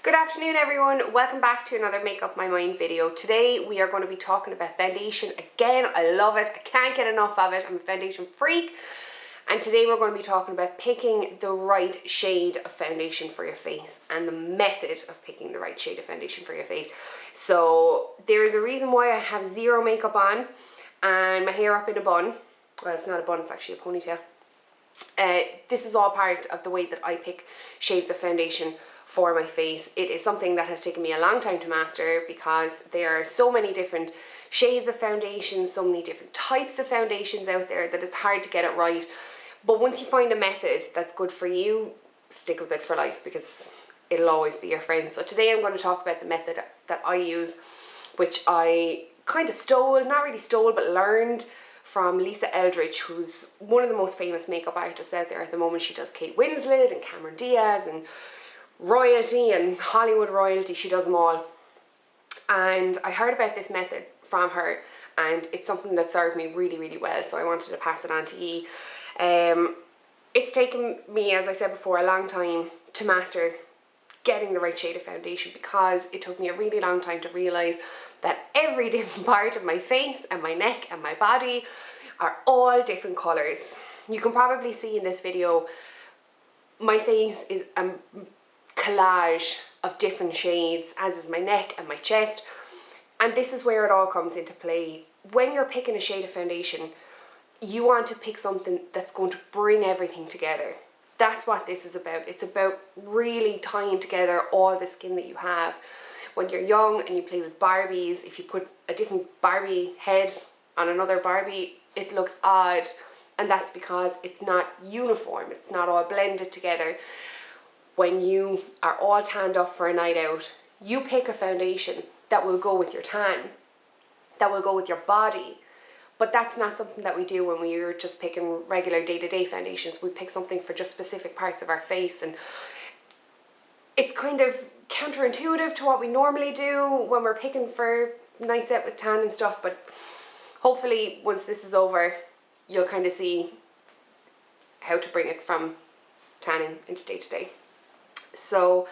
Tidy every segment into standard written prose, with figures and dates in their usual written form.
Good afternoon everyone, welcome back to another Make Up My Mind video. Today we are going to be talking about foundation again. I love it, I can't get enough of it, I'm a foundation freak. And today we're going to be talking about picking the right shade of foundation for your face and the method of picking the right shade of foundation for your face. So there is a reason why I have zero makeup on and my hair up in a bun. Well, it's not a bun, it's actually a ponytail. This is all part of the way that I pick shades of foundation for my face. It is something that has taken me a long time to master because there are so many different shades of foundation, so many different types of foundations out there that it's hard to get it right. But once you find a method that's good for you, stick with it for life because it'll always be your friend. So today I'm going to talk about the method that I use, which I kind of stole, not really stole, but learned from Lisa Eldridge, who's one of the most famous makeup artists out there at the moment. She does Kate Winslet and Cameron Diaz and royalty and Hollywood royalty. She does them all. And I heard about this method from her and it's something that served me really well, so I wanted to pass it on to you. It's taken me, as I said before, a long time to master getting the right shade of foundation because it took me a really long time to realise that every different part of my face and my neck and my body are all different colours. You can probably see in this video my face is a collage of different shades, as is my neck and my chest, and this is where it all comes into play. When you're picking a shade of foundation, you want to pick something that's going to bring everything together. That's what this is about. It's about really tying together all the skin that you have. When you're young and you play with Barbies, if you put a different Barbie head on another Barbie, it looks odd, and that's because it's not uniform, it's not all blended together. When you are all tanned up for a night out, you pick a foundation that will go with your tan, that will go with your body. But that's not something that we do when we're just picking regular day-to-day foundations. We pick something for just specific parts of our face, and it's kind of counterintuitive to what we normally do when we're picking for nights out with tan and stuff. But hopefully once this is over, you'll kind of see how to bring it from tanning into day-to-day. So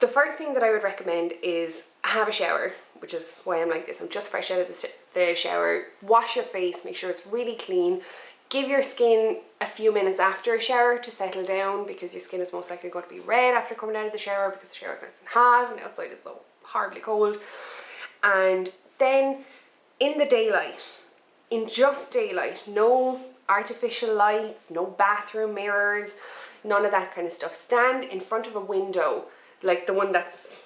the first thing that I would recommend is have a shower, which is why I'm like this. I'm just fresh out of the shower. Wash your face, make sure it's really clean. Give your skin a few minutes after a shower to settle down because your skin is most likely going to be red after coming out of the shower because the shower is nice and hot and outside is so horribly cold. And then in the daylight, in just daylight, no artificial lights, no bathroom mirrors, none of that kind of stuff. Stand in front of a window, like the one that's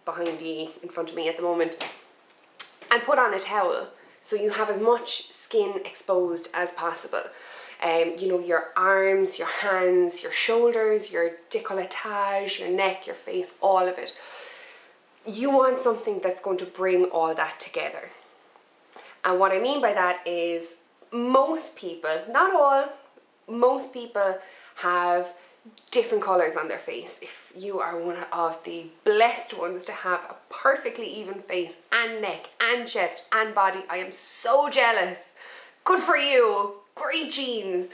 behind you in front of me at the moment, and put on a towel so you have as much skin exposed as possible. You know, your arms, your hands, your shoulders, your décolletage, your neck, your face, all of it. You want something that's going to bring all that together. And what I mean by that is most people, not all, most people have different colours on their face. If you are one of the blessed ones to have a perfectly even face and neck and chest and body, I am so jealous. Good for you. Great genes.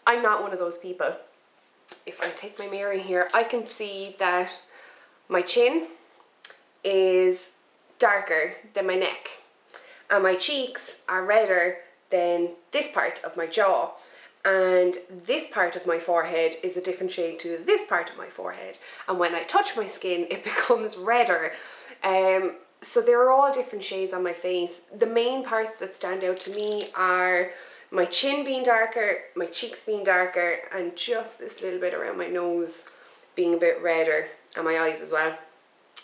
I'm not one of those people. If I take my mirror here, I can see that my chin is darker than my neck and my cheeks are redder than this part of my jaw. And this part of my forehead is a different shade to this part of my forehead, and when I touch my skin it becomes redder. So they're all different shades on my face. The main parts that stand out to me are my chin being darker, my cheeks being darker, and just this little bit around my nose being a bit redder, and my eyes as well.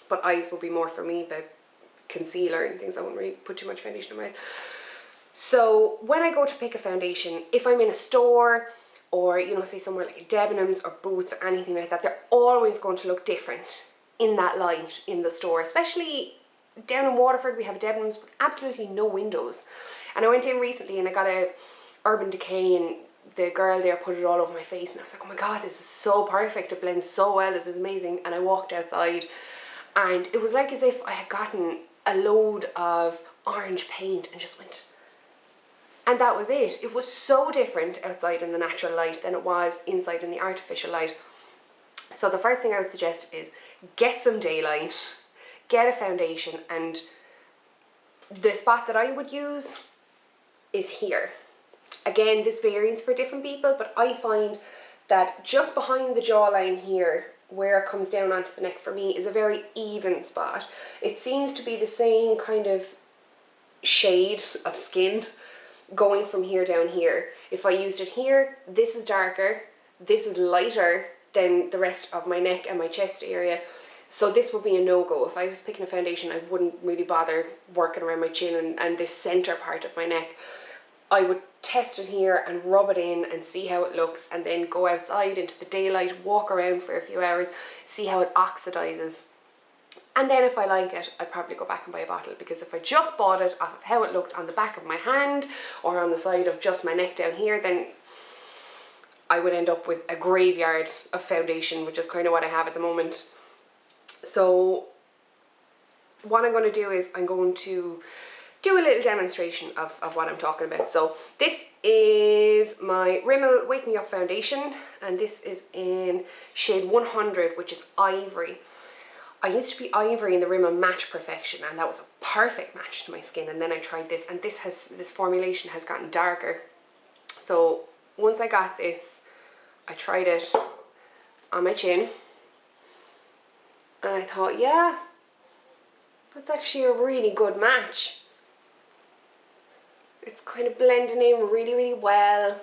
But eyes will be more for me about concealer and things. I wouldn't really put too much foundation on my eyes. So when I go to pick a foundation, if I'm in a store or, you know, say somewhere like a Debenhams or Boots or anything like that, they're always going to look different in that light in the store. Especially down in Waterford, we have a Debenhams with absolutely no windows. And I went in recently and I got a Urban Decay, and the girl there put it all over my face and I was like, oh my god, this is so perfect, it blends so well, this is amazing. And I walked outside and it was like as if I had gotten a load of orange paint and just went, and that was it. It was so different outside in the natural light than it was inside in the artificial light. So the first thing I would suggest is get some daylight, get a foundation, and the spot that I would use is here. Again, this varies for different people, but I find that just behind the jawline here, where it comes down onto the neck for me, is a very even spot. It seems to be the same kind of shade of skin going from here down here. If I used it here, this is darker, this is lighter than the rest of my neck and my chest area. So this would be a no-go. If I was picking a foundation, I wouldn't really bother working around my chin and this center part of my neck. I would test it here and rub it in and see how it looks, and then go outside into the daylight, walk around for a few hours, see how it oxidizes. And then if I like it, I'd probably go back and buy a bottle, because if I just bought it off of how it looked on the back of my hand or on the side of just my neck down here, then I would end up with a graveyard of foundation, which is kind of what I have at the moment. So what I'm going to do is I'm going to do a little demonstration of what I'm talking about. So this is my Rimmel Wake Me Up foundation, and this is in shade 100, which is Ivory. I used to be Ivory in the Rimmel Match Perfection, and that was a perfect match to my skin, and then I tried this, and this formulation has gotten darker. So once I got this, I tried it on my chin, and I thought, yeah, that's actually a really good match. It's kind of blending in really, really well.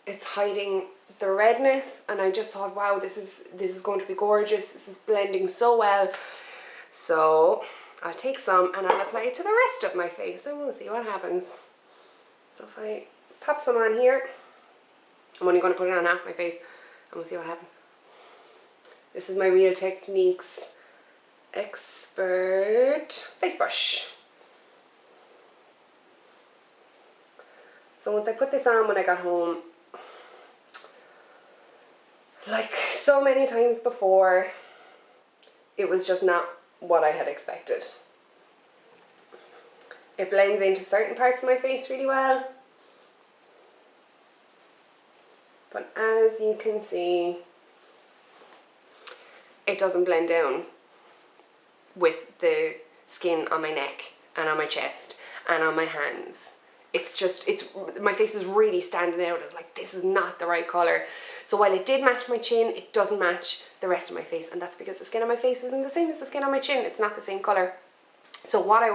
It's hiding the redness, and I just thought, wow, this is going to be gorgeous. This is blending so well. So I'll take some and I'll apply it to the rest of my face, and we'll see what happens. So if I pop some on here, I'm only going to put it on half my face, and we'll see what happens. This is my Real Techniques Expert face brush. So once I put this on when I got home, like so many times before, it was just not what I had expected. It blends into certain parts of my face really well, but as you can see, it doesn't blend down with the skin on my neck and on my chest and on my hands. My face is really standing out as like, this is not the right colour. So while it did match my chin, it doesn't match the rest of my face, and that's because the skin on my face isn't the same as the skin on my chin. It's not the same colour. So what I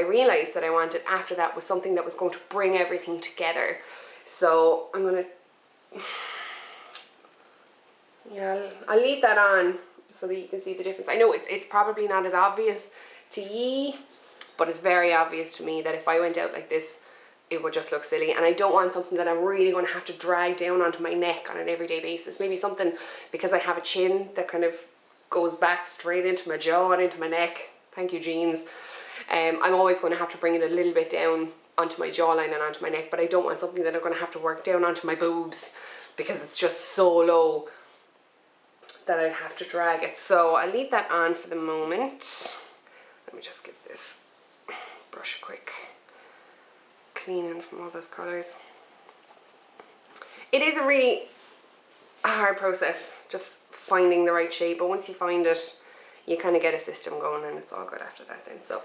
realised that I wanted after that was something that was going to bring everything together. So I'm going to, yeah, I'll leave that on so that you can see the difference. I know it's probably not as obvious to ye, but it's very obvious to me that if I went out like this, it would just look silly, and I don't want something that I'm really going to have to drag down onto my neck on an everyday basis. Maybe something, because I have a chin that kind of goes back straight into my jaw and into my neck. Thank you, jeans. I'm always going to have to bring it a little bit down onto my jawline and onto my neck, but I don't want something that I'm going to have to work down onto my boobs, because it's just so low that I'd have to drag it. So I'll leave that on for the moment. Let me just give this brush a quick cleaning from all those colours. It is a really hard process, just finding the right shade, but once you find it, you kind of get a system going, and it's all good after that then. So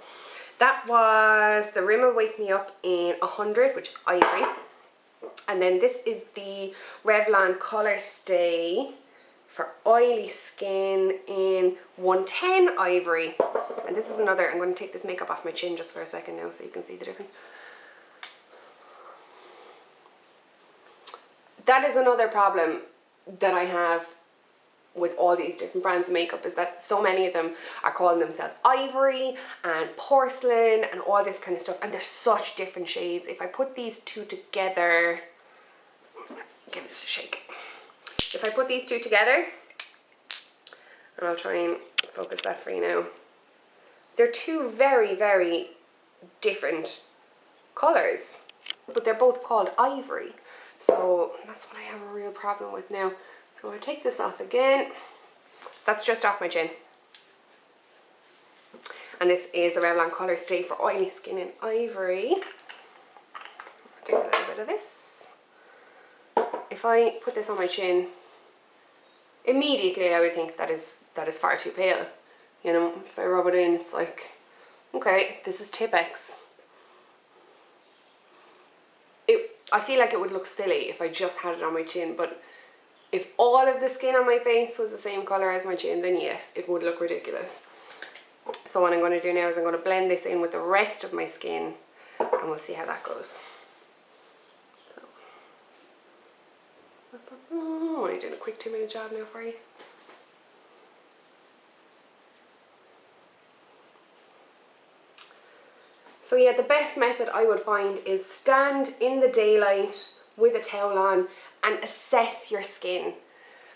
that was the Rimmel Wake Me Up in 100, which is Ivory. And then this is the Revlon Colorstay for oily skin in 110 Ivory. And this is another, I'm going to take this makeup off my chin just for a second now so you can see the difference. That is another problem that I have with all these different brands of makeup, is that so many of them are calling themselves Ivory and porcelain and all this kind of stuff, and they're such different shades. If I put these two together, give this a shake. If I put these two together, and I'll try and focus that for you now, they're two very, very different colours, but they're both called Ivory. So that's what I have a real problem with now. So I take this off again. So that's just off my chin. And this is the Revlon Colorstay for oily skin in Ivory. I'll take a little bit of this. If I put this on my chin, immediately I would think that is far too pale. You know, if I rub it in, it's like, okay, this is Tipex. I feel like it would look silly if I just had it on my chin, but if all of the skin on my face was the same colour as my chin, then yes, it would look ridiculous. So what I'm going to do now is I'm going to blend this in with the rest of my skin, and we'll see how that goes. So, I'm doing a quick 2-minute job now for you. So yeah, the best method I would find is stand in the daylight with a towel on and assess your skin.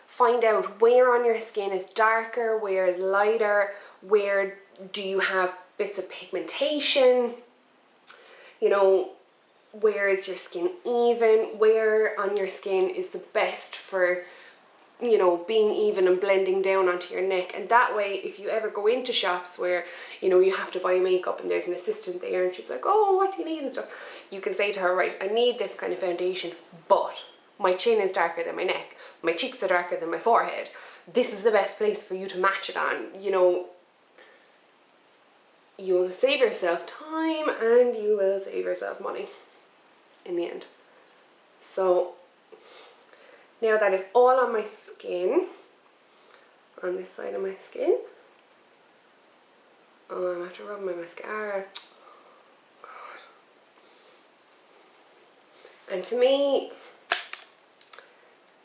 Find out where on your skin is darker, where is lighter, where do you have bits of pigmentation, you know, where is your skin even, where on your skin is the best for, you know, being even and blending down onto your neck. And that way, if you ever go into shops where, you know, you have to buy makeup and there's an assistant there and she's like, oh, what do you need and stuff, you can say to her, right, I need this kind of foundation, but my chin is darker than my neck, my cheeks are darker than my forehead, this is the best place for you to match it on. You know, you will save yourself time and you will save yourself money in the end. So now that is all on my skin, on this side of my skin. Oh, I'm after rubbing my mascara. God. And to me,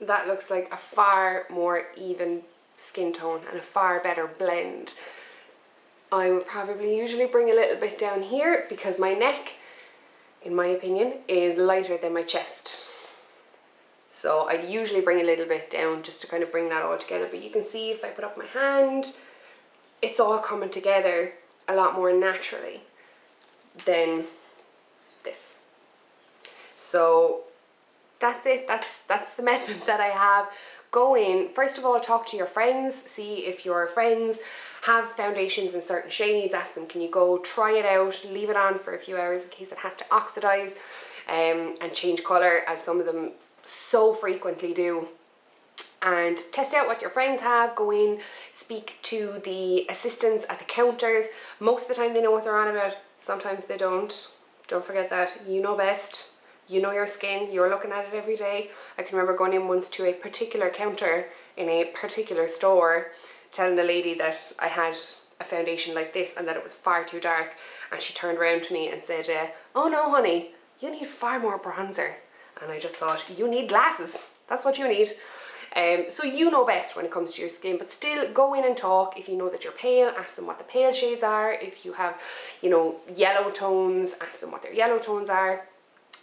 that looks like a far more even skin tone and a far better blend. I would probably usually bring a little bit down here because my neck, in my opinion, is lighter than my chest. So I'd usually bring a little bit down just to kind of bring that all together. But you can see if I put up my hand, it's all coming together a lot more naturally than this. So that's it. That's the method that I have. Go in, first of all, talk to your friends, see if your friends have foundations in certain shades, ask them, can you go try it out, leave it on for a few hours in case it has to oxidize and change colour, as some of them so frequently do, and test out what your friends have. Go in, speak to the assistants at the counters. Most of the time they know what they're on about, sometimes they don't. Don't forget that, you know best. You know your skin, you're looking at it every day. I can remember going in once to a particular counter in a particular store, telling the lady that I had a foundation like this and that it was far too dark, and she turned around to me and said, oh no honey, you need far more bronzer. And I just thought, you need glasses, that's what you need. So you know best when it comes to your skin, but still go in and talk. If you know that you're pale, ask them what the pale shades are. If you have, you know, yellow tones, ask them what their yellow tones are.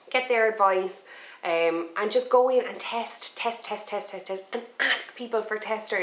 Get their advice, and just go in and test, and ask people for testers.